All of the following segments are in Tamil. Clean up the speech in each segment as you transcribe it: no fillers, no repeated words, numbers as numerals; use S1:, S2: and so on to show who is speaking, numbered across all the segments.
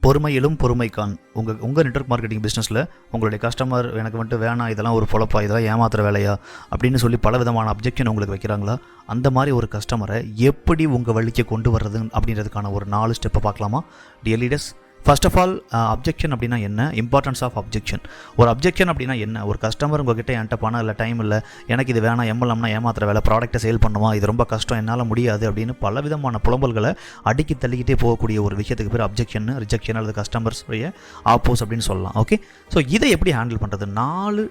S1: பொறுமையிலும் பொறுமைக்கான். உங்கள் நெட்வொர்க் மார்க்கெட்டிங் பிஸ்னஸில் உங்களுடைய கஸ்டமர் எனக்கு வந்துட்டு வேணாம், இதெல்லாம் ஒரு பொழப்பா, இதெல்லாம் ஏமாத்துற வேலையா அப்படின்னு சொல்லி பல விதமான அப்ஜெக்ஷன் உங்களுக்கு வைக்கிறாங்களா? அந்த மாதிரி ஒரு கஸ்டமரை எப்படி உங்கள் வழிக்கு கொண்டு வர்றது அப்படின்றதுக்கான ஒரு 4 ஸ்டெப்பை பார்க்கலாமா dear leaders? First of all, objection அப்படின்னா என்ன, இம்பார்ட்டன்ஸ் ஆஃப் அப்ஜெக்ஷன். ஒரு அப்ஜெக்ஷன் அப்படின்னா என்ன? ஒரு கஸ்டமர் உங்ககிட்ட என்கிட்ட பணம் இல்லை, டைம் இல்லை, எனக்கு இது வேணாம், எம்எல்எம்னா ஏமாத்துற வேலை, ப்ராடக்ட்டை சேல் பண்ணுவான், இது ரொம்ப கஷ்டம், என்னால் முடியாது அப்படின்னு பல விதமான புலம்பல்களை அடுக்கி தள்ளிக்கிட்டே போகக்கூடிய ஒரு விஷயத்துக்கு பேர் அப்ஜெக்ஷன், ரிஜெக்ஷன் அல்லது கஸ்டமர்ஸுடைய ஆப்போஸ் அப்படின்னு சொல்லலாம். ஓகே, ஸோ இதை எப்படி ஹேண்டில் பண்ணுறது? 4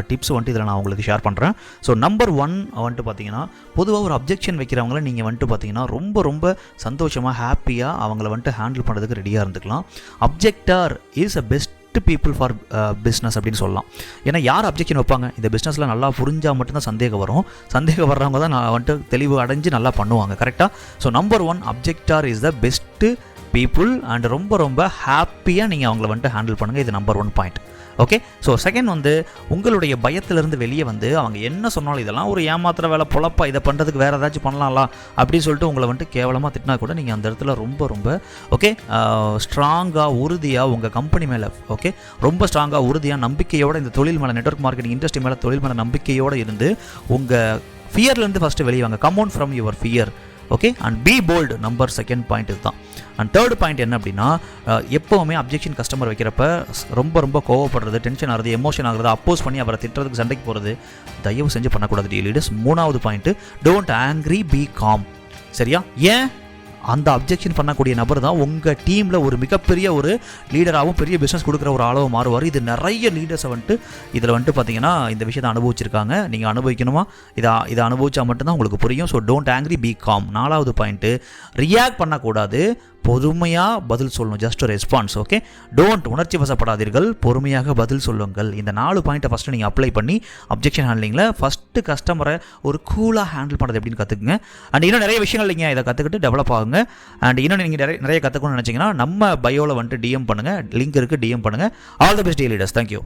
S1: டிப்ஸ் வந்துட்டு இதில் நான் உங்களுக்கு ஷேர் பண்ணுறேன். ஸோ நம்பர் 1 வந்துட்டு பார்த்தீங்கன்னா, பொதுவாக ஒரு அப்ஜெக்ஷன் வைக்கிறவங்கள நீங்கள் வந்துட்டு பார்த்தீங்கன்னா ரொம்ப சந்தோஷமாக ஹாப்பியாக அவங்கள வந்துட்டு ஹேண்டில் பண்ணுறதுக்கு ரெடியாக இருந்துக்கலாம். Objector is a best people for business அப்படின்னு சொல்லலாம். ஏன்னா யார் அப்ஜெக்ஷன் வைப்பாங்க? இந்த பிஸ்னஸில் நல்லா புரிஞ்சால் மட்டும்தான் சந்தேகம் வரும். சந்தேகம் வர்றவங்க தான் நான் வந்துட்டு தெளிவு அடைஞ்சு நல்லா பண்ணுவாங்க. கரெக்டாக? So number 1, objector is the best people and ரொம்ப ஹாப்பியாக நீங்கள் அவங்கள வந்துட்டு ஹேண்டில் பண்ணுங்கள். இது number 1 point. Okay, so second வந்து, உங்களுடைய பயத்திலேருந்து வெளியே வந்து அவங்க என்ன சொன்னாலும் இதெல்லாம் ஒரு ஏமாத்துற வேலை, பொழப்பா, இதை பண்ணுறதுக்கு வேறு ஏதாச்சும் பண்ணலாம்ல அப்படின்னு சொல்லிட்டு உங்களை வந்துட்டு கேவலமாக திட்டினா கூட நீங்கள் அந்த இடத்துல ரொம்ப ஓகே ஸ்ட்ராங்காக உறுதியாக உங்கள் கம்பெனி மேலே ரொம்ப ஸ்ட்ராங்காக உறுதியாக நம்பிக்கையோடு இந்த தொழில் மேலே, நெட்வொர்க் மார்க்கெட்டிங் இண்டஸ்ட்ரி மேலே, தொழில் மேலே நம்பிக்கையோடு இருந்து உங்கள் ஃபியர்லேருந்து ஃபஸ்ட்டு வெளியே வாங்க. Come out from your fear. Okay, and be bold. Number 2 point இதுதான். அண்ட் 3rd பாயிண்ட் என்ன அப்படின்னா, எப்போவுமே அப்ஜெக்ஷன் கஸ்டமர் வைக்கிறப்ப ரொம்ப கோவப்படுறது, டென்ஷன் ஆகிறது, எமோஷன் ஆகிறது, அப்போஸ் பண்ணி அவரை திட்டுறதுக்கு, சண்டைக்கு போகிறது தயவு செஞ்சு பண்ணக்கூடாது டியர் லீடர்ஸ். 3வது point, don't angry, be calm. சரியா? ஏன்? அந்த அப்ஜெக்ஷன் பண்ணக்கூடிய நபர் தான் உங்கள் டீமில் ஒரு மிகப்பெரிய ஒரு லீடராகவும் பெரிய பிஸ்னஸ் கொடுக்குற ஒரு ஆளவும் மாறுவார். இது நிறைய லீடர்ஸை வந்துட்டு இதில் வந்துட்டு பார்த்தீங்கன்னா இந்த விஷயத்தை அனுபவிச்சிருக்காங்க. நீங்கள் அனுபவிக்கணுமா? இதை அனுபவிச்சா மட்டும்தான் உங்களுக்கு புரியும். So don't angry, be calm. 4வது பாயிண்ட்டு, ரியாக்ட் பண்ணக்கூடாது, பொறுமையாக பதில் சொல்லணும். Just response. ஓகே, டோன்ட் உணர்ச்சி வசப்படாதீர்கள், பொறுமையாக பதில் சொல்லுங்கள். இந்த 4 பாயிண்ட்டை ஃபஸ்ட்டு நீங்கள் அப்ளை பண்ணி அப்ஜெக்ஷன் ஹேண்ட்லிங்கில் ஃபஸ்ட்டு கஸ்டமரை ஒரு கூலாக ஹேண்டில் பண்ணுறது எப்படின்னு கற்றுக்குங்க. அண்ட் இன்னும் நிறைய விஷயங்கள் நீங்கள் இதை கற்றுக்கிட்டு டெவலப் ஆகுங்க. அண்ட் இன்னும் நீங்கள் நிறைய கற்றுக்கணும்னு நினச்சிங்கன்னா நம்ம பயோவில் வந்துட்டு டிஎம் பண்ணுங்கள், லிங்க் இருக்குது, டிஎம் பண்ணுங்கள். All the best dear leaders. Thank you.